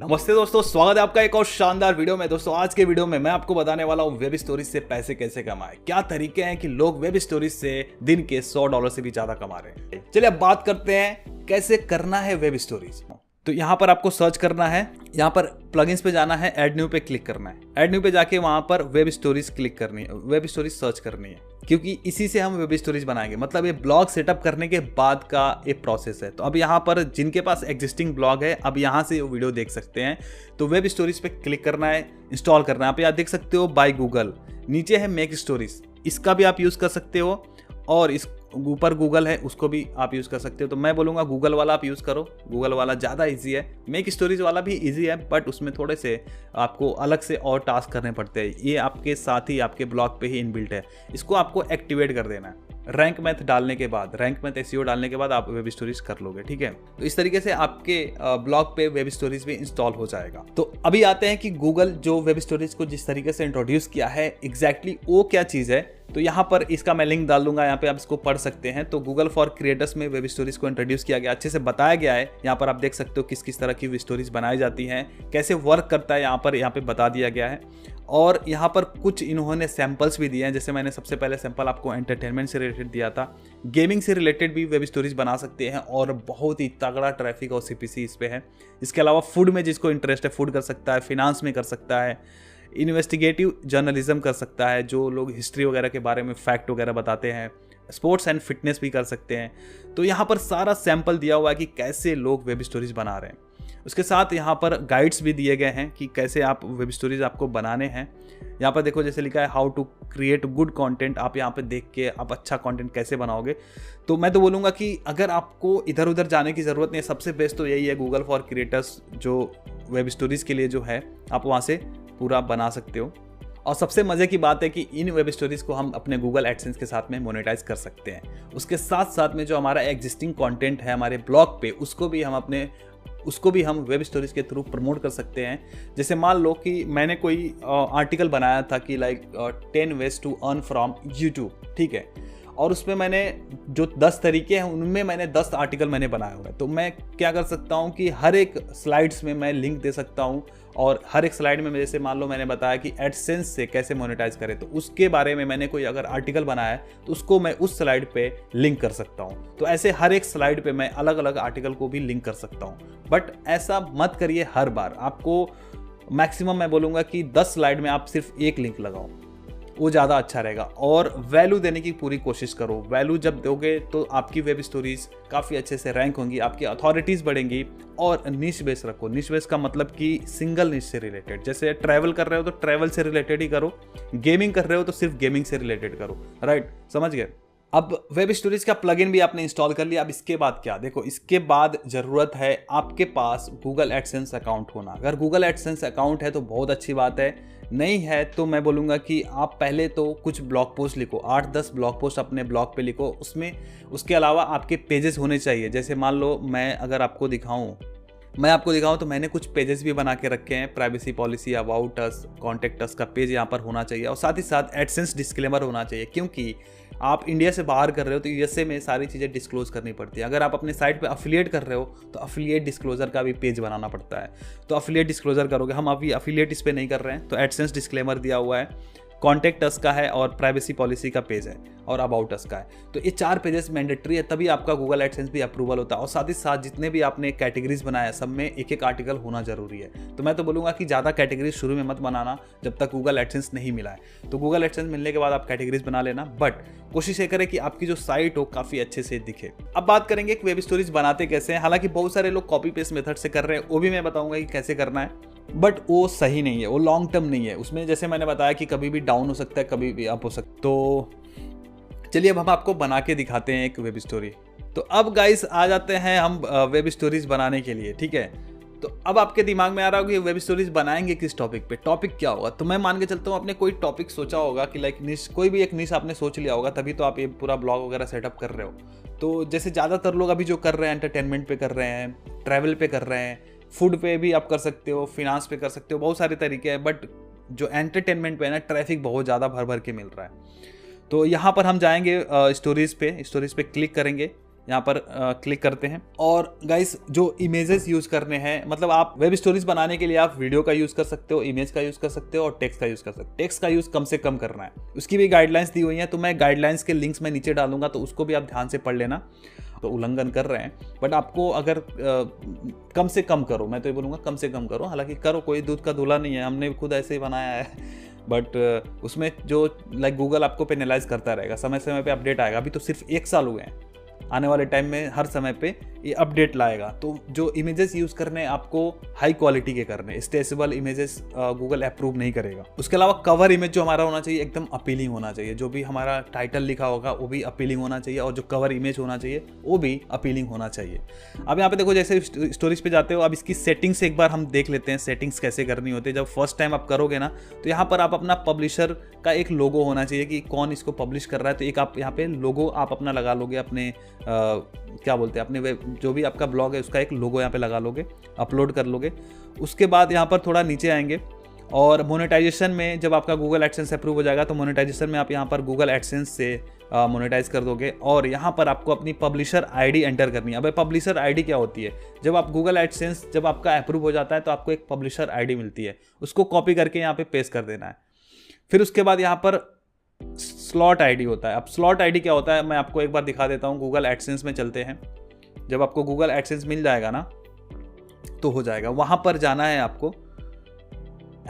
नमस्ते दोस्तों, स्वागत है आपका एक और शानदार वीडियो में। दोस्तों आज के वीडियो में मैं आपको बताने वाला हूँ वेब स्टोरीज से पैसे कैसे कमाएं। क्या तरीके हैं कि लोग वेब स्टोरीज से दिन के $100 से भी ज्यादा कमा रहे हैं। चलिए अब बात करते हैं कैसे करना है वेब स्टोरीज। तो यहाँ पर आपको सर्च करना है, यहाँ पर प्लगइन्स पे जाना है, ऐड न्यू पे क्लिक करना है। ऐड न्यू पे जाके वहाँ पर वेब स्टोरीज क्लिक करनी है, वेब स्टोरीज सर्च करनी है, क्योंकि इसी से हम वेब स्टोरीज बनाएंगे। मतलब ये ब्लॉग सेटअप करने के बाद का एक प्रोसेस है। तो अब यहाँ पर जिनके पास एग्जिस्टिंग ब्लॉग है, अब यहाँ से वो वीडियो देख सकते हैं। तो वेब स्टोरीज पे क्लिक करना है, इंस्टॉल करना है। आप यहाँ देख सकते हो बाय गूगल, नीचे है मेक स्टोरीज, इसका भी आप यूज़ कर सकते हो, और इस ऊपर गूगल है उसको भी आप यूज़ कर सकते हो। तो मैं बोलूँगा गूगल वाला आप यूज़ करो, गूगल वाला ज़्यादा इजी है। मेक स्टोरीज वाला भी इजी है, बट उसमें थोड़े से आपको अलग से और टास्क करने पड़ते हैं। ये आपके साथ ही आपके ब्लॉग पे ही इनबिल्ट है, इसको आपको एक्टिवेट कर देना है। रैंक मैथ डालने के बाद, रैंक मैथ एसईओ डालने के बाद आप वेब स्टोरीज कर लोगे, ठीक है। तो इस तरीके से आपके ब्लॉग पे वेब स्टोरीज भी इंस्टॉल हो जाएगा। तो अभी आते हैं कि गूगल जो वेब स्टोरीज को जिस तरीके से इंट्रोड्यूस किया है, एग्जैक्टली वो क्या चीज़ है। तो यहाँ पर इसका मैं लिंक डाल दूंगा, यहाँ पे आप इसको पढ़ सकते हैं। तो गूगल फॉर क्रिएटर्स में वेब स्टोरीज को इंट्रोड्यूस किया गया, अच्छे से बताया गया है। यहाँ पर आप देख सकते हो किस किस तरह की वेब स्टोरीज बनाई जाती हैं, कैसे वर्क करता है, यहाँ पे बता दिया गया है। और यहाँ पर कुछ इन्होंने सैंपल्स भी दिए हैं। जैसे मैंने सबसे पहले सैंपल आपको एंटरटेनमेंट से रिलेटेड दिया था, गेमिंग से रिलेटेड भी वेब स्टोरीज बना सकते हैं, और बहुत ही तगड़ा ट्रैफिक और सीपीसी इस पे है। इसके अलावा फूड में जिसको इंटरेस्ट है फूड कर सकता है, फिनांस में कर सकता है, इन्वेस्टिगेटिव जर्नलिज्म कर सकता है, जो लोग हिस्ट्री वगैरह के बारे में फैक्ट वगैरह बताते हैं, स्पोर्ट्स एंड फिटनेस भी कर सकते हैं। तो यहाँ पर सारा सैंपल दिया हुआ है कि कैसे लोग वेब स्टोरीज बना रहे हैं। उसके साथ यहाँ पर गाइड्स भी दिए गए हैं कि कैसे आप वेब स्टोरीज आपको बनाने हैं। यहाँ पर देखो जैसे लिखा है how to create good content. आप यहाँ पे देख के आप अच्छा कंटेंट कैसे बनाओगे। तो मैं तो बोलूँगा कि अगर आपको इधर उधर जाने की ज़रूरत नहीं है, सबसे बेस्ट तो यही है गूगल फॉर क्रिएटर्स, जो वेब स्टोरीज़ के लिए जो है आप वहाँ से पूरा बना सकते हो। और सबसे मज़े की बात है कि इन वेब स्टोरीज़ को हम अपने गूगल एडसेंस के साथ में मोनेटाइज कर सकते हैं। उसके साथ साथ में जो हमारा एग्जिस्टिंग कंटेंट है हमारे ब्लॉग पे, उसको भी हम वेब स्टोरीज के थ्रू प्रमोट कर सकते हैं। जैसे मान लो कि मैंने कोई आर्टिकल बनाया था कि like 10 ways to earn from YouTube, ठीक है, और उसमें मैंने जो 10 तरीके हैं उनमें मैंने 10 आर्टिकल मैंने बनाए हुए हैं। तो मैं क्या कर सकता हूं कि हर एक स्लाइड्स में मैं लिंक दे सकता हूं, और हर एक स्लाइड में जैसे मान लो मैंने बताया कि एडसेंस से कैसे मोनेटाइज करें, तो उसके बारे में मैंने कोई अगर आर्टिकल बनाया है तो उसको मैं उस स्लाइड पे लिंक कर सकता हूं। तो ऐसे हर एक स्लाइड पे मैं अलग अलग आर्टिकल को भी लिंक कर सकता हूं। बट ऐसा मत करिए हर बार, आपको मैक्सिमम मैं बोलूँगा कि 10 स्लाइड में आप सिर्फ एक लिंक लगाओ, वो ज़्यादा अच्छा रहेगा। और वैल्यू देने की पूरी कोशिश करो। वैल्यू जब दोगे तो आपकी वेब स्टोरीज काफ़ी अच्छे से रैंक होंगी, आपकी अथॉरिटीज़ बढ़ेंगी। और निश बेस रखो। निश बेस का मतलब कि सिंगल निश से रिलेटेड, जैसे ट्रैवल कर रहे हो तो ट्रैवल से रिलेटेड ही करो, गेमिंग कर रहे हो तो सिर्फ गेमिंग से रिलेटेड करो, राइट, समझ गए। अब वेब स्टोरीज का प्लगइन भी आपने इंस्टॉल कर लिया। अब इसके बाद क्या, देखो इसके बाद ज़रूरत है आपके पास गूगल एडसेंस अकाउंट होना। अगर गूगल एडसेंस अकाउंट है तो बहुत अच्छी बात है, नहीं है तो मैं बोलूँगा कि आप पहले तो कुछ ब्लॉग पोस्ट लिखो, 8-10 ब्लॉग पोस्ट अपने ब्लॉग पे लिखो। उसके अलावा आपके पेजेस होने चाहिए। जैसे मान लो मैं आपको दिखाऊं तो मैंने कुछ पेजेस भी बना के रखे हैं। Privacy policy, about us, contact us का पेज यहाँ पर होना चाहिए, और साथ ही साथ एडसेंस डिस्क्लेमर होना चाहिए, क्योंकि आप इंडिया से बाहर कर रहे हो तो यूएसए में सारी चीज़ें डिस्क्लोज करनी पड़ती है। अगर आप अपने साइट पे अफिलिएट कर रहे हो तो अफिलिएट डिस्क्लोजर का भी पेज बनाना पड़ता है। तो अफिलिएट डिस्क्लोजर करोगे, हम अभी अफिलिएट इस पर नहीं कर रहे हैं, तो एडसेंस डिस्क्लेमर दिया हुआ है, कॉन्टेक्ट अस का है, और प्राइवेसी पॉलिसी का पेज है, और अबाउट अस का है। तो ये 4 पेजेस मैंडेटरी है, तभी आपका गूगल एडसेंस भी अप्रूवल होता है। और साथ ही साथ जितने भी आपने कैटेगरीज बनाया सब में एक एक आर्टिकल होना जरूरी है। तो मैं तो बोलूँगा कि ज़्यादा कैटेगरीज शुरू में मत बनाना जब तक गूगल एडसेंस नहीं मिला है। तो गूगल एडसेंस मिलने के बाद आप कैटेगरीज बना लेना, बट कोशिश ये करें कि आपकी जो साइट हो काफ़ी अच्छे से दिखे। अब बात करेंगे कि वेब स्टोरीज बनाते कैसे हैं। हालांकि बहुत सारे लोग कॉपी पेस्ट मेथड से कर रहे हैं, वो भी मैं बताऊंगा कि कैसे करना है, बट वो सही नहीं है, वो लॉन्ग टर्म नहीं है। उसमें जैसे मैंने बताया कि कभी भी डाउन हो सकता है, कभी भी अप हो सकता है। तो चलिए अब हम आपको बना के दिखाते हैं एक वेब स्टोरी। तो अब गाइस आ जाते हैं हम वेब स्टोरीज बनाने के लिए, ठीक है। तो अब आपके दिमाग में आ रहा होगा कि वेब स्टोरीज बनाएंगे किस टॉपिक पे, टॉपिक क्या होगा। तो मैं मान के चलता हूँ आपने कोई टॉपिक सोचा होगा कि लाइक निश, कोई भी एक निश आपने सोच लिया होगा, तभी तो आप ये पूरा ब्लॉग वगैरह सेटअप कर रहे हो। तो जैसे ज़्यादातर लोग अभी जो कर रहे हैं, एंटरटेनमेंट पे कर रहे हैं, ट्रैवल पे कर रहे हैं, फूड पे भी आप कर सकते हो, फिनांस पे कर सकते हो, बहुत सारे तरीके हैं। बट जो एंटरटेनमेंट पे है ना, ट्रैफिक बहुत ज़्यादा भर भर के मिल रहा है। तो यहाँ पर हम जाएंगे स्टोरीज पे क्लिक करेंगे। यहाँ पर क्लिक करते हैं। और गाइस जो इमेजेस यूज़ करने हैं, मतलब आप वेब स्टोरीज बनाने के लिए आप वीडियो का यूज़ कर सकते हो, इमेज का यूज़ कर सकते हो और टेक्स्ट का यूज़ कर सकते हो। टेक्स्ट का यूज़ कम से कम करना है, उसकी भी गाइडलाइंस दी हुई हैं, तो मैं गाइडलाइंस के लिंक्स मैं नीचे डालूंगा, तो उसको भी आप ध्यान से पढ़ लेना। तो उल्लंघन कर रहे हैं, बट आपको अगर कम से कम करो, मैं तो ये बोलूँगा कम से कम करो। हालांकि करो, कोई दूध का धुला नहीं है, हमने खुद ऐसे ही बनाया है, बट उसमें जो लाइक गूगल आपको पेनलाइज करता रहेगा, समय समय पे अपडेट आएगा। अभी तो सिर्फ 1 साल हुए हैं, आने वाले टाइम में हर समय पे ये अपडेट लाएगा। तो जो इमेजेस यूज़ करने आपको हाई क्वालिटी के करने, स्ट्रेचेबल इमेजेस गूगल अप्रूव नहीं करेगा। उसके अलावा कवर इमेज जो हमारा होना चाहिए एकदम अपीलिंग होना चाहिए, जो भी हमारा टाइटल लिखा होगा वो भी अपीलिंग होना चाहिए, और जो कवर इमेज होना चाहिए वो भी अपीलिंग होना चाहिए। अब यहाँ पे देखो, जैसे स्टोरीज पे जाते हो, अब इसकी सेटिंग्स एक बार हम देख लेते हैं, सेटिंग्स कैसे करनी होती है। जब फर्स्ट टाइम आप करोगे ना, तो यहाँ पर आप अपना पब्लिशर का एक लोगो होना चाहिए कि कौन इसको पब्लिश कर रहा है, तो एक आप यहाँ पे लोगो आप अपना लगा लोगे, अपने क्या बोलते हैं, अपने वेब जो भी आपका ब्लॉग है उसका एक लोगो यहाँ पे लगा लोगे, अपलोड कर लोगे। उसके बाद यहाँ पर थोड़ा नीचे आएंगे और मोनेटाइजेशन में जब आपका गूगल एडसेंस अप्रूव हो जाएगा, तो मोनेटाइजेशन में आप यहाँ पर गूगल एडसेंस से मोनेटाइज कर दोगे। और यहाँ पर आपको अपनी पब्लिशर आईडी एंटर करनी है। अब पब्लिशर आईडी क्या होती है, जब आप गूगल एडसेंस जब आपका अप्रूव हो जाता है तो आपको एक पब्लिशर आईडी मिलती है, उसको कॉपी करके यहाँ पे पेस्ट कर देना है। फिर उसके बाद यहाँ पर स्लॉट आईडी होता है। अब स्लॉट आईडी क्या होता है मैं आपको एक बार दिखा देता हूँ। गूगल एडसेंस में चलते हैं, जब आपको गूगल एडसेंस मिल जाएगा ना, तो हो जाएगा, वहां पर जाना है, आपको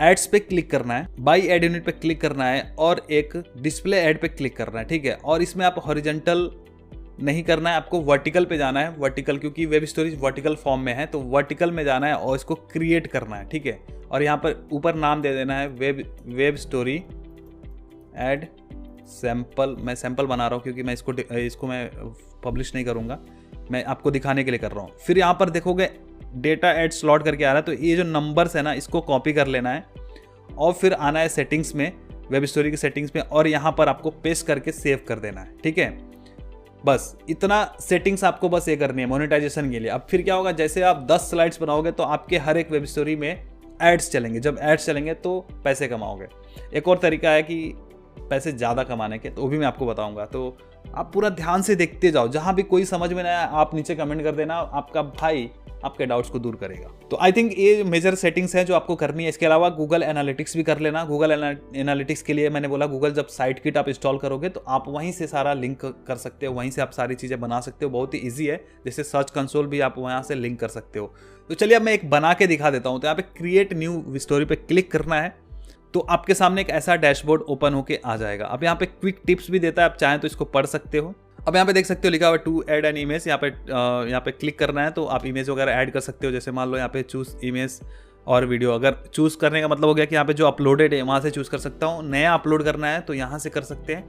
एड्स पे क्लिक करना है, बाई एड यूनिट पे क्लिक करना है और एक डिस्प्ले एड पे क्लिक करना है, ठीक है। और इसमें आप हॉरिजॉन्टल नहीं करना है, आपको वर्टिकल पे जाना है, वर्टिकल, क्योंकि वेब स्टोरीज वर्टिकल फॉर्म में है, तो वर्टिकल में जाना है और इसको क्रिएट करना है, ठीक है। और यहाँ पर ऊपर नाम दे देना है वेब स्टोरी एड सैम्पल। मैं सैम्पल बना रहा हूँ क्योंकि मैं इसको मैं पब्लिश नहीं करूँगा, मैं आपको दिखाने के लिए कर रहा हूँ। फिर यहाँ पर देखोगे डेटा एड स्लॉट करके आ रहा है, तो ये जो नंबर्स है ना, इसको कॉपी कर लेना है और फिर आना है सेटिंग्स में, वेब स्टोरी की सेटिंग्स में, और यहाँ पर आपको पेस्ट करके सेव कर देना है, ठीक है। बस इतना सेटिंग्स आपको बस ये करनी है मोनेटाइजेशन के लिए। अब फिर क्या होगा, जैसे आप 10 स्लाइड्स बनाओगे तो आपके हर एक वेब स्टोरी में एड्स चलेंगे। जब एड्स चलेंगे तो पैसे कमाओगे। एक और तरीका है कि पैसे ज़्यादा कमाने के, तो वो भी मैं आपको बताऊंगा। तो आप पूरा ध्यान से देखते जाओ, जहां भी कोई समझ में ना आया आप नीचे कमेंट कर देना, आपका भाई आपके डाउट्स को दूर करेगा। तो आई थिंक ये मेजर सेटिंग्स हैं जो आपको करनी है। इसके अलावा गूगल एनालिटिक्स भी कर लेना। गूगल एनालिटिक्स के लिए मैंने बोला, गूगल जब साइट किट आप इंस्टॉल करोगे तो आप वहीं से सारा लिंक कर सकते हो, वहीं से आप सारी चीज़ें बना सकते हो। बहुत ही ईजी है, जैसे सर्च कंसोल भी आप वहाँ से लिंक कर सकते हो। तो चलिए अब मैं एक बना के दिखा देता हूँ। तो यहाँ पे क्रिएट न्यू स्टोरी पे क्लिक करना है, तो आपके सामने एक ऐसा डैशबोर्ड ओपन होके आ जाएगा। अब यहाँ पे क्विक टिप्स भी देता है, आप चाहें तो इसको पढ़ सकते हो। अब यहाँ पे देख सकते हो लिखा हुआ टू ऐड एन इमेज, यहाँ पे क्लिक करना है तो आप इमेज वगैरह ऐड कर सकते हो। जैसे मान लो यहाँ पे चूज इमेज और वीडियो, अगर चूज करने का मतलब हो गया कि यहाँ पे जो अपलोडेड है वहाँ से चूज कर सकता हूँ। नया अपलोड करना है तो यहाँ से कर सकते हैं।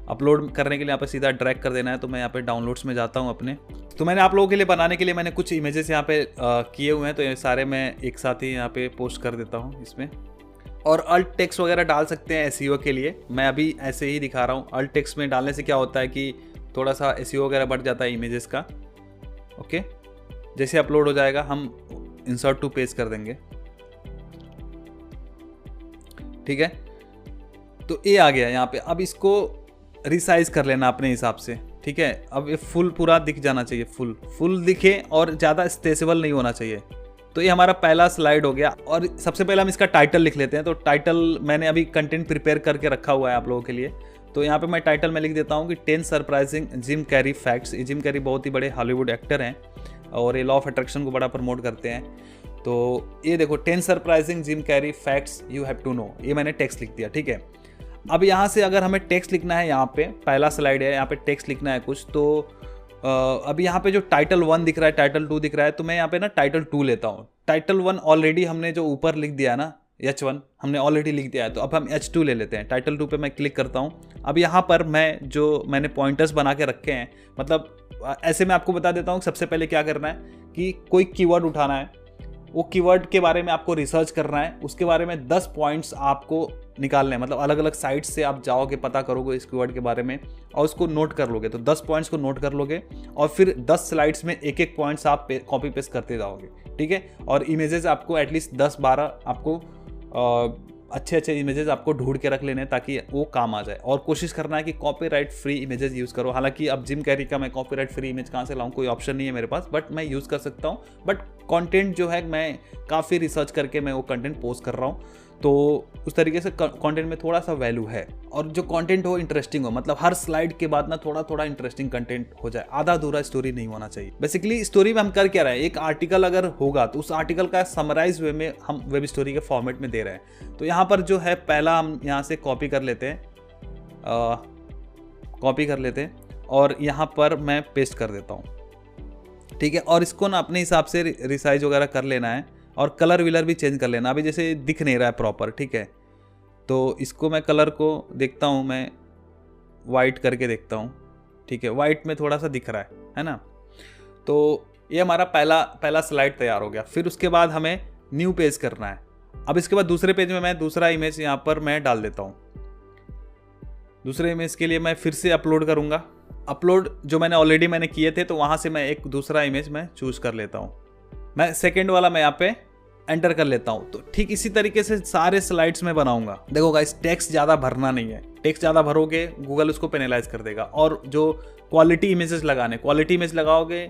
अपलोड करने के लिए यहाँ पे सीधा ड्रैग कर देना है। तो मैं यहाँ पे डाउनलोड्स में जाता हूँ अपने। तो मैंने आप लोगों के लिए बनाने के लिए मैंने कुछ इमेजेस यहाँ पे किए हुए हैं, तो ये सारे मैं एक साथ ही यहाँ पे पोस्ट कर देता हूँ इसमें। और अल्ट टेक्स्ट वगैरह डाल सकते हैं एसईओ के लिए, मैं अभी ऐसे ही दिखा रहा हूँ। अल्ट टेक्स्ट में डालने से क्या होता है कि थोड़ा सा एसईओ वगैरह बढ़ जाता है इमेजेस का। ओके, जैसे अपलोड हो जाएगा हम इंसर्ट टू पेज कर देंगे, ठीक है। तो ये आ गया यहाँ पे। अब इसको रिसाइज कर लेना अपने हिसाब से, ठीक है। अब ये फुल पूरा दिख जाना चाहिए, फुल दिखे और ज़्यादा स्ट्रेचेबल नहीं होना चाहिए। तो ये हमारा पहला स्लाइड हो गया। और सबसे पहले हम इसका टाइटल लिख लेते हैं। तो टाइटल मैंने अभी कंटेंट प्रिपेयर करके रखा हुआ है आप लोगों के लिए। तो यहाँ पे मैं टाइटल में लिख देता हूँ कि 10 सरप्राइजिंग जिम कैरी फैक्ट्स। ये जिम कैरी बहुत ही बड़े हॉलीवुड एक्टर हैं और ये लॉ ऑफ अट्रैक्शन को बड़ा प्रमोट करते हैं। तो ये देखो 10 surprising Jim Carrey facts you have to know, ये मैंने टेक्स्ट लिख दिया, ठीक है। अब यहाँ से अगर हमें टेक्स्ट लिखना है, यहाँ पे पहला स्लाइड है, यहाँ पे टेक्स्ट लिखना है कुछ, तो अभी यहाँ पे जो टाइटल 1 दिख रहा है, टाइटल 2 दिख रहा है, तो मैं यहाँ पे ना टाइटल 2 लेता हूँ। टाइटल 1 ऑलरेडी हमने जो ऊपर लिख दिया ना, H1 हमने ऑलरेडी लिख दिया है, तो अब हम H2 ले लेते हैं। टाइटल 2 पे मैं क्लिक करता हूँ। अब यहाँ पर मैंने पॉइंटर्स बना के रखे हैं, मतलब ऐसे मैं आपको बता देता हूँ। सबसे पहले क्या करना है कि कोई कीवर्ड उठाना है, वो कीवर्ड के बारे में आपको रिसर्च करना है, उसके बारे में 10 पॉइंट्स आपको निकालने हैं। मतलब अलग अलग साइट्स से आप जाओगे, पता करोगे इस कीवर्ड के बारे में और उसको नोट कर लोगे। तो 10 पॉइंट्स को नोट कर लोगे और फिर 10 स्लाइड्स में एक एक पॉइंट्स आप कॉपी पेस्ट करते जाओगे, ठीक है। और इमेजेस आपको एटलीस्ट 10-12 आपको अच्छे अच्छे इमेजेस आपको ढूंढ के रख लेने ताकि वो काम आ जाए, और कोशिश करना है कि कॉपीराइट फ्री इमेजेस यूज़ करो। हालांकि अब जिम कैरी का मैं कॉपीराइट फ्री इमेज कहाँ से लाऊं, कोई ऑप्शन नहीं है मेरे पास, बट मैं यूज़ कर सकता हूँ। बट कंटेंट जो है मैं काफ़ी रिसर्च करके मैं वो कंटेंट पोस्ट कर रहा हूँ, तो उस तरीके से कंटेंट में थोड़ा सा वैल्यू है। और जो कंटेंट हो इंटरेस्टिंग हो, मतलब हर स्लाइड के बाद ना थोड़ा थोड़ा इंटरेस्टिंग कंटेंट हो जाए, आधा अधूरा स्टोरी नहीं होना चाहिए। बेसिकली स्टोरी में हम कर क्या रहे हैं, एक आर्टिकल अगर होगा तो उस आर्टिकल का समराइज वे में हम वेब स्टोरी के फॉर्मेट में दे रहे हैं। तो यहाँ पर जो है पहला हम यहाँ से कॉपी कर लेते हैं, और यहाँ पर मैं पेस्ट कर देता हूँ, ठीक है। और इसको ना अपने हिसाब से रिसाइज वगैरह कर लेना है, और कलर विलर भी चेंज कर लेना। अभी जैसे दिख नहीं रहा है प्रॉपर, ठीक है, तो इसको मैं कलर को देखता हूँ, मैं वाइट करके देखता हूँ, ठीक है, वाइट में थोड़ा सा दिख रहा है ना। तो ये हमारा पहला स्लाइड तैयार हो गया। फिर उसके बाद हमें न्यू पेज करना है। अब इसके बाद दूसरे पेज में मैं दूसरा इमेज यहाँ पर मैं डाल देता हूँ। दूसरे इमेज के लिए मैं फिर से अपलोड करूँगा। अपलोड जो मैंने किए थे, तो वहाँ से मैं एक दूसरा इमेज मैं चूज़ कर लेता हूँ। मैं सेकेंड वाला मैं यहाँ पे एंटर कर लेता हूँ। तो ठीक इसी तरीके से सारे स्लाइड्स में बनाऊंगा। देखो गाइस, टेक्स्ट ज़्यादा भरना नहीं है, टेक्स्ट ज़्यादा भरोगे गूगल उसको पेनलाइज कर देगा। और जो क्वालिटी इमेजेस लगाओगे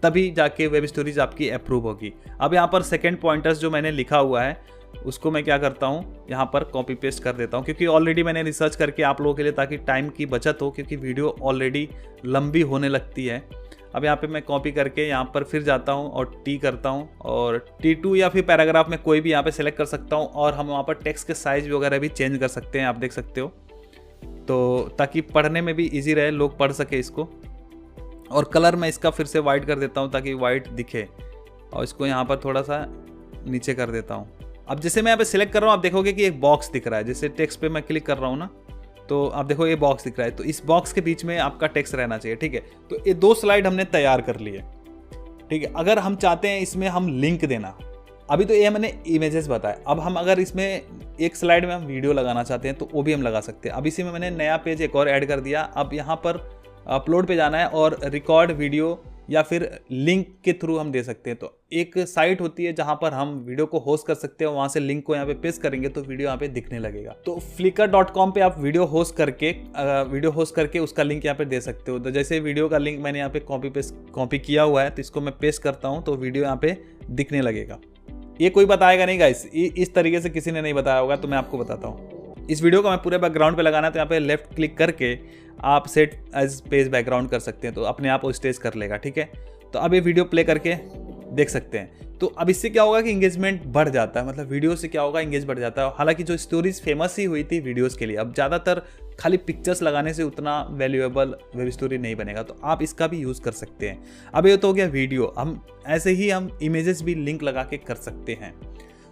तभी जाके वेब स्टोरीज आपकी अप्रूव होगी। अब यहाँ पर सेकंड पॉइंटर्स जो मैंने लिखा हुआ है उसको मैं क्या करता हूँ, यहाँ पर कॉपी पेस्ट कर देता हूँ, क्योंकि ऑलरेडी मैंने रिसर्च करके आप लोगों के लिए, ताकि टाइम की बचत हो, क्योंकि वीडियो ऑलरेडी लंबी होने लगती है। अब यहाँ पे मैं कॉपी करके यहाँ पर फिर जाता हूँ और टी करता हूँ, और T2 या फिर पैराग्राफ में कोई भी यहाँ पे सेलेक्ट कर सकता हूँ, और हम वहाँ पर टेक्स्ट के साइज वगैरह भी चेंज कर सकते हैं, आप देख सकते हो, तो ताकि पढ़ने में भी इजी रहे, लोग पढ़ सके इसको। और कलर मैं इसका फिर से वाइट कर देता हूँ ताकि वाइट दिखे, और इसको यहाँ पर थोड़ा सा नीचे कर देता हूँ। अब जैसे मैं यहाँ पे सिलेक्ट कर रहा हूँ, आप देखोगे कि एक बॉक्स दिख रहा है। जैसे टेक्स्ट पे मैं क्लिक कर रहा हूँ ना, तो आप देखो ये बॉक्स दिख रहा है, तो इस बॉक्स के बीच में आपका टेक्स्ट रहना चाहिए, ठीक है। तो ये 2 स्लाइड हमने तैयार कर लिए, ठीक है। अगर हम चाहते हैं इसमें हम लिंक देना, अभी तो ये मैंने इमेजेस बताया, अब हम अगर इसमें एक स्लाइड में हम वीडियो लगाना चाहते हैं तो वो भी हम लगा सकते हैं। अब इसी में मैंने नया पेज एक और ऐड कर दिया। अब यहाँ पर अपलोड पे जाना है, और रिकॉर्ड वीडियो या फिर लिंक के थ्रू हम दे सकते हैं। तो एक साइट होती है जहां पर हम वीडियो को होस्ट कर सकते हैं, वहां से लिंक को यहाँ पे पेस्ट करेंगे तो वीडियो यहाँ पे दिखने लगेगा। तो flickr.com पे आप वीडियो होस्ट करके उसका लिंक यहाँ पे दे सकते हो। तो जैसे वीडियो का लिंक मैंने यहाँ पे कॉपी किया हुआ है, तो इसको मैं पेस्ट करता हूँ तो वीडियो यहाँ पे दिखने लगेगा। ये कोई बताएगा नहीं गाइस, इस तरीके से किसी ने नहीं बताया होगा, तो मैं आपको बताता हूँ। इस वीडियो को मैं पूरे बैकग्राउंड पे लगाना है, तो यहाँ पे लेफ्ट क्लिक करके आप सेट एज पेज बैकग्राउंड कर सकते हैं, तो अपने आप वो स्टेज कर लेगा, ठीक है। तो अब ये वीडियो प्ले करके देख सकते हैं। तो अब इससे क्या होगा कि इंगेजमेंट बढ़ जाता है, मतलब वीडियो से क्या होगा, इंगेज बढ़ जाता है। हालांकि जो स्टोरीज फेमस ही हुई थी वीडियोस के लिए, अब ज़्यादातर खाली पिक्चर्स लगाने से उतना वैल्यूएबल वेब स्टोरी नहीं बनेगा, तो आप इसका भी यूज़ कर सकते हैं। अब ये तो हो गया वीडियो, हम ऐसे ही हम इमेजेस भी लिंक लगा के कर सकते हैं।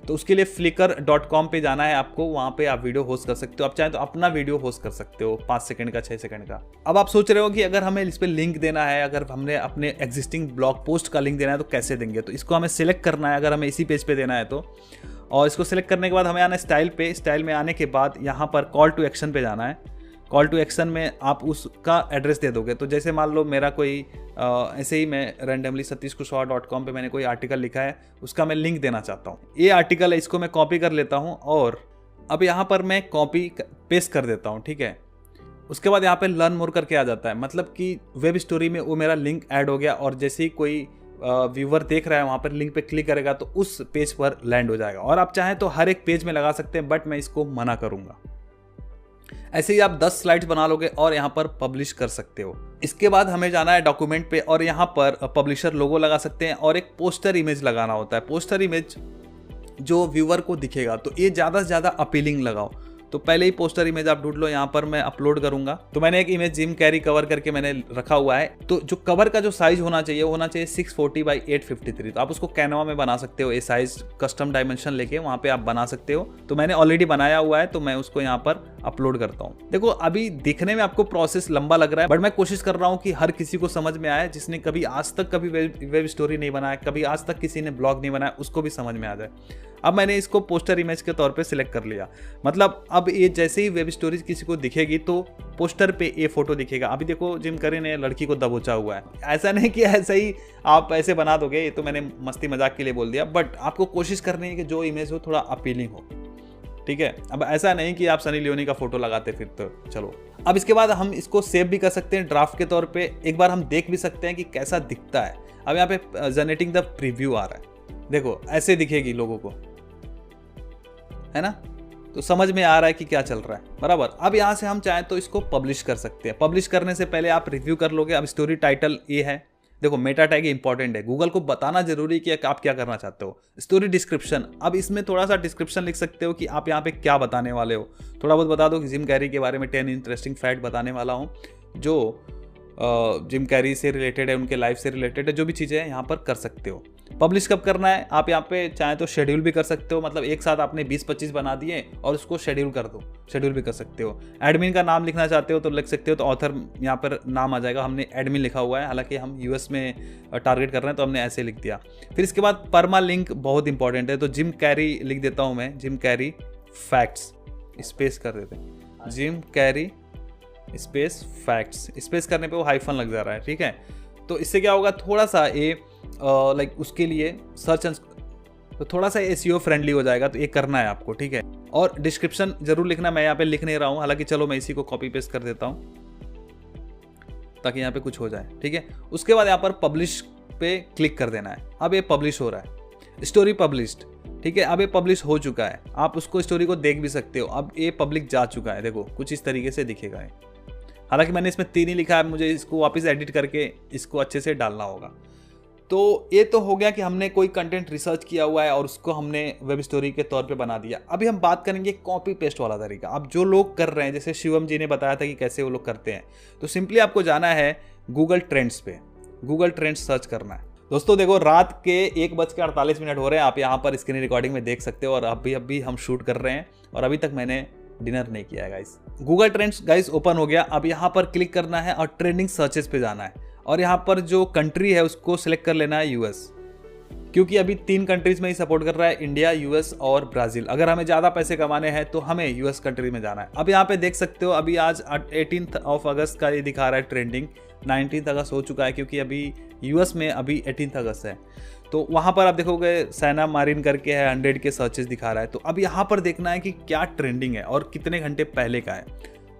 तो उसके लिए flickr.com पे जाना है आपको, वहाँ पे आप वीडियो होस्ट कर सकते हो। आप चाहें तो अपना वीडियो होस्ट कर सकते हो, 5 सेकंड का, 6 सेकंड का। अब आप सोच रहे हो कि अगर हमें इस पर लिंक देना है, अगर हमने अपने एग्जिस्टिंग ब्लॉग पोस्ट का लिंक देना है तो कैसे देंगे। तो इसको हमें सिलेक्ट करना है, अगर हमें इसी पेज पे देना है तो। और इसको सिलेक्ट करने के बाद हमें आना है स्टाइल पे। स्टाइल में आने के बाद यहाँ पर कॉल टू एक्शन पे जाना है। कॉल टू एक्शन में आप उसका एड्रेस दे दोगे। तो जैसे मान लो मेरा कोई ऐसे ही मैं रैंडमली satishkushwaha.com पे मैंने कोई आर्टिकल लिखा है, उसका मैं लिंक देना चाहता हूँ। ये आर्टिकल है, इसको मैं कॉपी कर लेता हूँ और अब यहाँ पर मैं कॉपी पेस्ट कर देता हूँ, ठीक है। उसके बाद यहाँ पे लर्न मोर करके आ जाता है, मतलब कि वेब स्टोरी में वो मेरा लिंक ऐड हो गया, और जैसे ही कोई व्यूवर देख रहा है वहाँ पर लिंक पे क्लिक करेगा तो उस पेज पर लैंड हो जाएगा। और आप चाहें तो हर एक पेज में लगा सकते हैं, बट मैं इसको मना करूँगा। ऐसे ही आप 10 स्लाइड्स बना लोगे और यहाँ पर पब्लिश कर सकते हो। इसके बाद हमें जाना है डॉक्यूमेंट पे, और यहाँ पर पब्लिशर लोगो लगा सकते हैं, और एक पोस्टर इमेज लगाना होता है। पोस्टर इमेज जो व्यूवर को दिखेगा, तो ये ज़्यादा से ज़्यादा अपीलिंग लगाओ। तो पहले ही पोस्टर इमेज आप ढूंढ लो, यहाँ पर मैं अपलोड करूंगा। तो मैंने एक इमेज जिम कैरी कवर करके मैंने रखा हुआ है। तो जो कवर का जो साइज होना चाहिए वो होना चाहिए 640 बाई 853। तो आप उसको कैनवा में बना सकते हो, ये साइज कस्टम डायमेंशन लेके वहाँ पे आप बना सकते हो। तो मैंने ऑलरेडी बनाया हुआ है, तो मैं उसको यहाँ पर अपलोड करता हूँ। देखो अभी दिखने में आपको प्रोसेस लंबा लग रहा है, बट मैं कोशिश कर रहा हूँ कि हर किसी को समझ में आए, जिसने कभी आज तक वेब स्टोरी नहीं बनाया, कभी आज तक किसी ने ब्लॉग नहीं बनाया, उसको भी समझ में आ जाए। अब मैंने इसको पोस्टर इमेज के तौर पे सिलेक्ट कर लिया। मतलब अब ये जैसे ही वेब स्टोरीज किसी को दिखेगी तो पोस्टर पे ये फोटो दिखेगा। अभी देखो जिम कैरी ने लड़की को दबोचा हुआ है। ऐसा नहीं कि ऐसा ही आप ऐसे बना दोगे, ये तो मैंने मस्ती मजाक के लिए बोल दिया, बट आपको कोशिश करनी है कि जो इमेज हो थोड़ा अपीलिंग हो। ठीक है। अब ऐसा नहीं कि आप सनी लियोनी का फोटो लगाते फिर तो चलो। अब इसके बाद हम इसको सेव भी कर सकते हैं ड्राफ्ट के तौर पे, एक बार हम देख भी सकते हैं कि कैसा दिखता है। अब यहाँ पे जनरेटिंग द प्रीव्यू आ रहा है, देखो ऐसे दिखेगी लोगों को, है ना, तो समझ में आ रहा है कि क्या चल रहा है बराबर। अब यहाँ से हम चाहें तो इसको पब्लिश कर सकते हैं। पब्लिश करने से पहले आप रिव्यू कर लोगे। अब स्टोरी टाइटल ये है, देखो मेटा टैग इंपॉर्टेंट है, गूगल को बताना जरूरी कि आप क्या करना चाहते हो। स्टोरी डिस्क्रिप्शन, अब इसमें थोड़ा सा डिस्क्रिप्शन लिख सकते हो कि आप यहाँ पे क्या बताने वाले हो। थोड़ा बहुत बता दो कि जिम कैरी के बारे में 10 इंटरेस्टिंग फैक्ट बताने वाला हूँ जो जिम कैरी से रिलेटेड है, उनके लाइफ से रिलेटेड है, जो भी चीज़ें हैं यहाँ पर कर सकते हो। पब्लिश कब करना है, आप यहाँ पे चाहें तो शेड्यूल भी कर सकते हो, मतलब एक साथ आपने 20-25 बना दिए और उसको शेड्यूल कर दो, शेड्यूल भी कर सकते हो। एडमिन का नाम लिखना चाहते हो तो लिख सकते हो, तो ऑथर यहाँ पर नाम आ जाएगा, हमने एडमिन लिखा हुआ है, हालांकि हम यूएस में टारगेट कर रहे हैं तो हमने ऐसे लिख दिया। फिर इसके बाद परमा लिंक बहुत इंपॉर्टेंट है, तो जिम कैरी लिख देता हूँ मैं, जिम कैरी फैक्ट्स, स्पेस कर देते हैं, Jim Carrey space facts, space करने पे वो हाइफन लग जा रहा है, ठीक है। तो इससे क्या होगा, थोड़ा सा ये लाइक उसके लिए सर्च तो थोड़ा सा एसईओ फ्रेंडली हो जाएगा, तो ये करना है आपको, ठीक है। और डिस्क्रिप्शन जरूर लिखना, मैं यहाँ पे लिख नहीं रहा हूँ, हालांकि चलो मैं इसी को कॉपी पेस्ट कर देता हूँ ताकि यहाँ पे कुछ हो जाए, ठीक है। उसके बाद यहाँ पर पब्लिश पे क्लिक कर देना है। अब ये पब्लिश हो रहा है, स्टोरी पब्लिश्ड, ठीक है। अब ये पब्लिश हो चुका है, आप उसको स्टोरी को देख भी सकते हो। अब ये पब्लिक जा चुका है, देखो कुछ इस तरीके से दिखेगा ये। हालांकि मैंने इसमें 3 ही लिखा है, मुझे इसको वापस एडिट करके इसको अच्छे से डालना होगा। तो ये तो हो गया कि हमने कोई कंटेंट रिसर्च किया हुआ है और उसको हमने वेब स्टोरी के तौर पे बना दिया। अभी हम बात करेंगे कॉपी पेस्ट वाला तरीका। अब जो लोग कर रहे हैं, जैसे शिवम जी ने बताया था कि कैसे वो लोग करते हैं, तो सिंपली आपको जाना है गूगल ट्रेंड्स पे, गूगल ट्रेंड्स सर्च करना है। दोस्तों देखो रात के 1:48 हो रहे हैं, आप यहाँ पर स्क्रीन रिकॉर्डिंग में देख सकते हो, और अभी हम शूट कर रहे हैं और अभी तक मैंने डिनर नहीं किया है guys. Google trends guys open हो गया। अब यहाँ पर क्लिक करना है और ट्रेंडिंग सर्चेस पे जाना है, और यहाँ पर जो कंट्री है उसको सिलेक्ट कर लेना है यूएस, क्योंकि अभी 3 कंट्रीज में ही सपोर्ट कर रहा है, इंडिया, यूएस और ब्राज़ील। अगर हमें ज़्यादा पैसे कमाने हैं तो हमें यूएस कंट्री में जाना है। अब यहाँ पे देख सकते हो, अभी आज 18 अगस्त का ये दिखा रहा है ट्रेंडिंग, 19 अगस्त हो चुका है, क्योंकि अभी यूएस में अभी 18 अगस्त है। तो वहाँ पर आप देखोगे सैना मारिन करके है, 100 के सर्चेस दिखा रहा है। तो अब यहाँ पर देखना है कि क्या ट्रेंडिंग है और कितने घंटे पहले का है।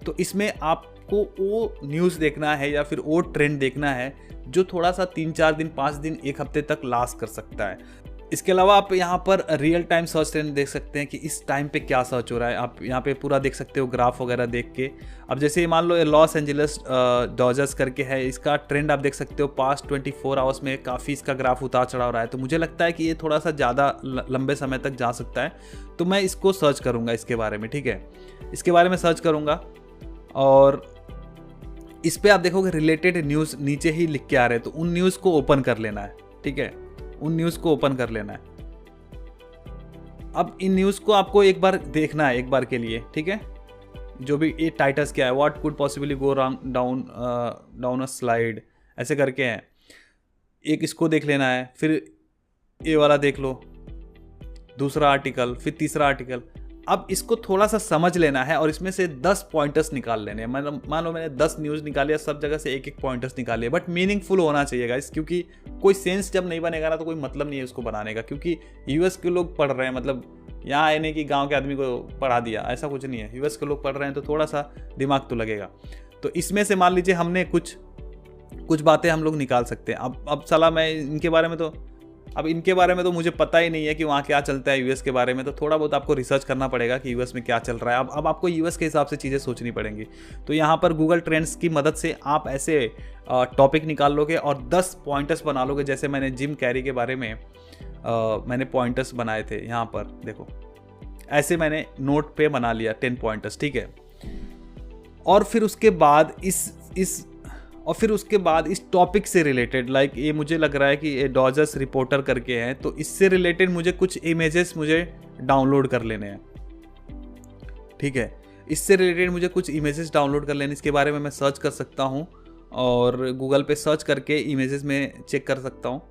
तो इसमें आपको वो न्यूज़ देखना है या फिर वो ट्रेंड देखना है जो थोड़ा सा 3-4 दिन, 5 दिन, 1 हफ्ते तक लास्ट कर सकता है। इसके अलावा आप यहाँ पर रियल टाइम सर्च ट्रेंड देख सकते हैं कि इस टाइम पे क्या सर्च हो रहा है। आप यहाँ पे पूरा देख सकते हो ग्राफ वगैरह देख के। अब जैसे मान लो लॉस एंजलिस डॉजर्स करके है, इसका ट्रेंड आप देख सकते हो पास्ट 24 आवर्स में काफ़ी इसका ग्राफ उतार चढ़ाव रहा है। तो मुझे लगता है कि ये थोड़ा सा ज़्यादा लंबे समय तक जा सकता है, तो मैं इसको सर्च करूँगा इसके बारे में, ठीक है। इसके बारे में सर्च करूँगा और इस पर आप देखोगे रिलेटेड न्यूज़ नीचे ही लिख के आ रहे हैं, तो उन न्यूज़ को ओपन कर लेना है, ठीक है। उन न्यूज़ को ओपन कर लेना है। अब इन न्यूज़ को आपको एक बार देखना है, एक बार के लिए, ठीक है। जो भी ये टाइटल्स क्या है, what could possibly go down a slide, ऐसे करके हैं। एक इसको देख लेना है, फिर ये वाला देख लो, दूसरा आर्टिकल, फिर तीसरा आर्टिकल। अब इसको थोड़ा सा समझ लेना है और इसमें से 10 पॉइंटर्स निकाल लेने हैं। मतलब मान लो मैंने 10 न्यूज़ निकाली है, सब जगह से एक पॉइंटर्स निकाले, बट मीनिंगफुल होना चाहिए गाइस, क्योंकि कोई सेंस जब नहीं बनेगा ना तो कोई मतलब नहीं है उसको बनाने का। क्योंकि यूएस के लोग पढ़ रहे हैं, मतलब यहाँ आए नहीं कि गाँव के आदमी को पढ़ा दिया, ऐसा कुछ नहीं है। यूएस के लोग पढ़ रहे हैं तो थोड़ा सा दिमाग तो लगेगा। तो इसमें से मान लीजिए हमने कुछ बातें हम लोग निकाल सकते हैं। अब सलाह मैं इनके बारे में तो मुझे पता ही नहीं है कि वहाँ क्या चलता है यूएस के बारे में, तो थोड़ा बहुत आपको रिसर्च करना पड़ेगा कि यूएस में क्या चल रहा है। अब आपको यूएस के हिसाब से चीज़ें सोचनी पड़ेंगी। तो यहाँ पर गूगल ट्रेंड्स की मदद से आप ऐसे टॉपिक निकाल लोगे और 10 पॉइंटर्स बना लोगे। जैसे मैंने जिम कैरी के बारे में मैंने पॉइंटर्स बनाए थे, यहाँ पर देखो ऐसे मैंने नोट पे बना लिया 10 पॉइंटर्स, ठीक है। और फिर उसके बाद इस टॉपिक से रिलेटेड, लाइक ये मुझे लग रहा है कि ये डॉजर्स रिपोर्टर करके हैं, तो इससे रिलेटेड मुझे कुछ इमेजेस मुझे डाउनलोड कर लेने हैं, ठीक है। इससे रिलेटेड मुझे कुछ इमेजेस डाउनलोड कर लेने, इसके बारे में मैं सर्च कर सकता हूँ और गूगल पे सर्च करके इमेजेस में चेक कर सकता हूँ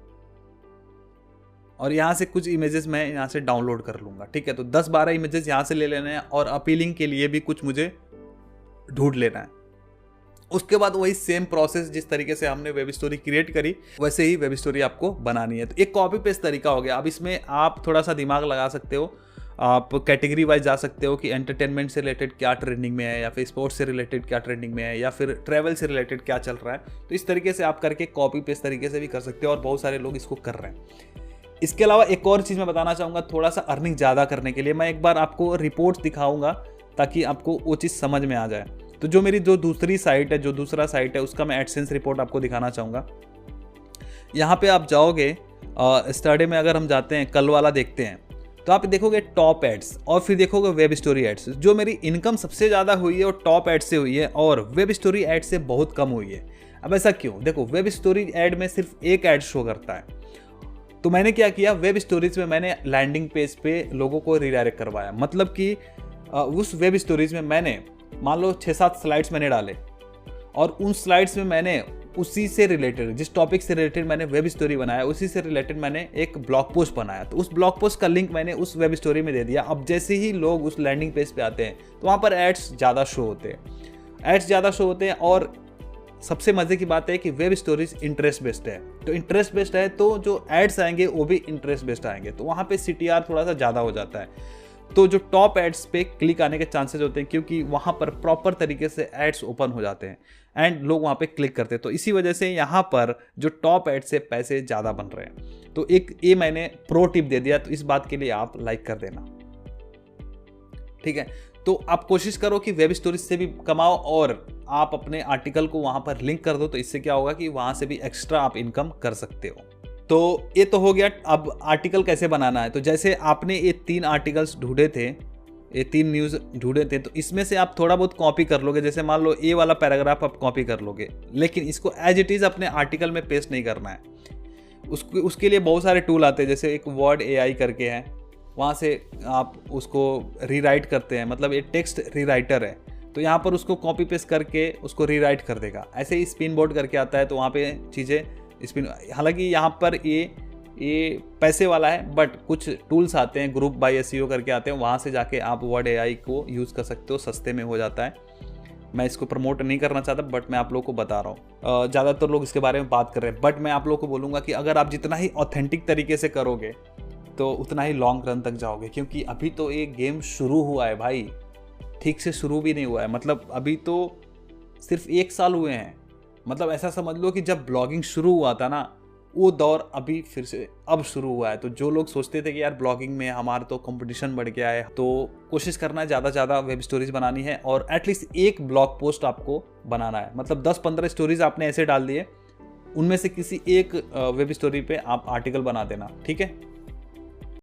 और यहाँ से कुछ इमेजेस मैं यहाँ से डाउनलोड कर लूँगा, ठीक है। तो 10-12 इमेजेस यहाँ से ले लेने हैं और अपीलिंग के लिए भी कुछ मुझे ढूंढ लेना है। उसके बाद वही सेम प्रोसेस, जिस तरीके से हमने वेब स्टोरी क्रिएट करी वैसे ही वेब स्टोरी आपको बनानी है। तो एक कॉपी पेस्ट तरीका हो गया। अब इसमें आप थोड़ा सा दिमाग लगा सकते हो आप कैटेगरी वाइज जा सकते हो कि एंटरटेनमेंट से रिलेटेड क्या ट्रेंडिंग में है, या फिर स्पोर्ट्स से रिलेटेड क्या ट्रेंडिंग में है, या फिर ट्रैवल से रिलेटेड क्या चल रहा है। तो इस तरीके से आप करके कॉपी पेस्ट तरीके से भी कर सकते हो, और बहुत सारे लोग इसको कर रहे हैं। इसके अलावा एक और चीज़ मैं बताना चाहूँगा, थोड़ा सा अर्निंग ज़्यादा करने के लिए मैं एक बार आपको रिपोर्ट्स दिखाऊंगा ताकि आपको वो चीज़ समझ में आ जाए। तो जो मेरी दूसरी साइट है, जो दूसरा साइट है, उसका मैं एडसेंस रिपोर्ट आपको दिखाना चाहूँगा। यहाँ पे आप जाओगे, स्टडी में अगर हम जाते हैं, कल वाला देखते हैं, तो आप देखोगे टॉप एड्स और फिर देखोगे वेब स्टोरी एड्स। जो मेरी इनकम सबसे ज़्यादा हुई है वो टॉप एड से हुई है और वेब स्टोरी एड से बहुत कम हुई है। अब ऐसा क्यों? देखो, वेब स्टोरी एड में सिर्फ एक एड शो करता है। तो मैंने क्या किया, वेब स्टोरीज में मैंने लैंडिंग पेज पे लोगों को रिडायरेक्ट करवाया। मतलब कि उस वेब स्टोरीज में मैंने मान लो 6-7 स्लाइड्स मैंने डाले, और उन स्लाइड्स में मैंने उसी से रिलेटेड, जिस टॉपिक से रिलेटेड मैंने वेब स्टोरी बनाया, उसी से रिलेटेड मैंने एक ब्लॉग पोस्ट बनाया। तो उस ब्लॉग पोस्ट का लिंक मैंने उस वेब स्टोरी में दे दिया। अब जैसे ही लोग उस लैंडिंग पेज पे आते हैं तो वहाँ पर एड्स ज़्यादा शो होते हैं। और सबसे मज़े की बात है कि वेब स्टोरीज इंटरेस्ट बेस्ड है। तो इंटरेस्ट बेस्ड है तो जो एड्स आएंगे वो भी इंटरेस्ट बेस्ड आएंगे, तो वहाँ पे CTR थोड़ा सा ज़्यादा हो जाता है। तो जो टॉप एड्स पे क्लिक आने के चांसेस होते हैं, क्योंकि वहाँ पर प्रॉपर तरीके से एड्स ओपन हो जाते हैं एंड लोग वहाँ पे क्लिक करते हैं। तो इसी वजह से यहाँ पर जो टॉप एड्स से पैसे ज़्यादा बन रहे हैं। तो एक ये मैंने प्रो टिप दे दिया, तो इस बात के लिए आप लाइक कर देना, ठीक है। तो आप कोशिश करो कि वेब स्टोरीज से भी कमाओ और आप अपने आर्टिकल को वहाँ पर लिंक कर दो। तो इससे क्या होगा कि वहाँ से भी एक्स्ट्रा आप इनकम कर सकते हो। तो ये तो हो गया। अब आर्टिकल कैसे बनाना है, तो जैसे आपने ये 3 आर्टिकल्स ढूंढे थे, ये 3 न्यूज़ ढूंढे थे, तो इसमें से आप थोड़ा बहुत कॉपी कर लोगे। जैसे मान लो ये वाला पैराग्राफ आप कॉपी कर लोगे, लेकिन इसको एज इट इज़ अपने आर्टिकल में पेस्ट नहीं करना है। उसके लिए बहुत सारे टूल आते हैं, जैसे एक वर्ड AI करके है, वहाँ से आप उसको रीराइट करते हैं। मतलब ये टेक्स्ट रीराइटर है, तो यहाँ पर उसको कॉपी पेस्ट करके उसको रीराइट कर देगा। ऐसे ही स्पिन बोर्ड करके आता है, तो वहाँ पे चीज़ें स्पिन, हालांकि यहाँ पर ये पैसे वाला है, बट कुछ टूल्स आते हैं, ग्रुप बाय SEO करके आते हैं, वहाँ से जाके आप वर्ड AI को यूज़ कर सकते हो, सस्ते में हो जाता है। मैं इसको प्रमोट नहीं करना चाहता, बट मैं आप लोगों को बता रहा हूँ। ज़्यादातर लोग इसके बारे में बात कर रहे हैं, बट मैं आप लोगों को बोलूँगा कि अगर आप जितना ही ऑथेंटिक तरीके से करोगे तो उतना ही लॉन्ग रन तक जाओगे। क्योंकि अभी तो ये गेम शुरू हुआ है भाई, ठीक से शुरू भी नहीं हुआ है। मतलब अभी तो सिर्फ 1 साल हुए हैं। मतलब ऐसा समझ लो कि जब ब्लॉगिंग शुरू हुआ था ना, वो दौर अभी फिर से अब शुरू हुआ है। तो जो लोग सोचते थे कि यार ब्लॉगिंग में हमारा तो कंपटीशन बढ़ गया है, तो कोशिश करना है ज़्यादा से ज़्यादा वेब स्टोरीज बनानी है, और एटलीस्ट एक ब्लॉग पोस्ट आपको बनाना है। मतलब 10-15 स्टोरीज आपने ऐसे डाल दिए, उनमें से किसी एक वेब स्टोरी पे आप आर्टिकल बना देना, ठीक है।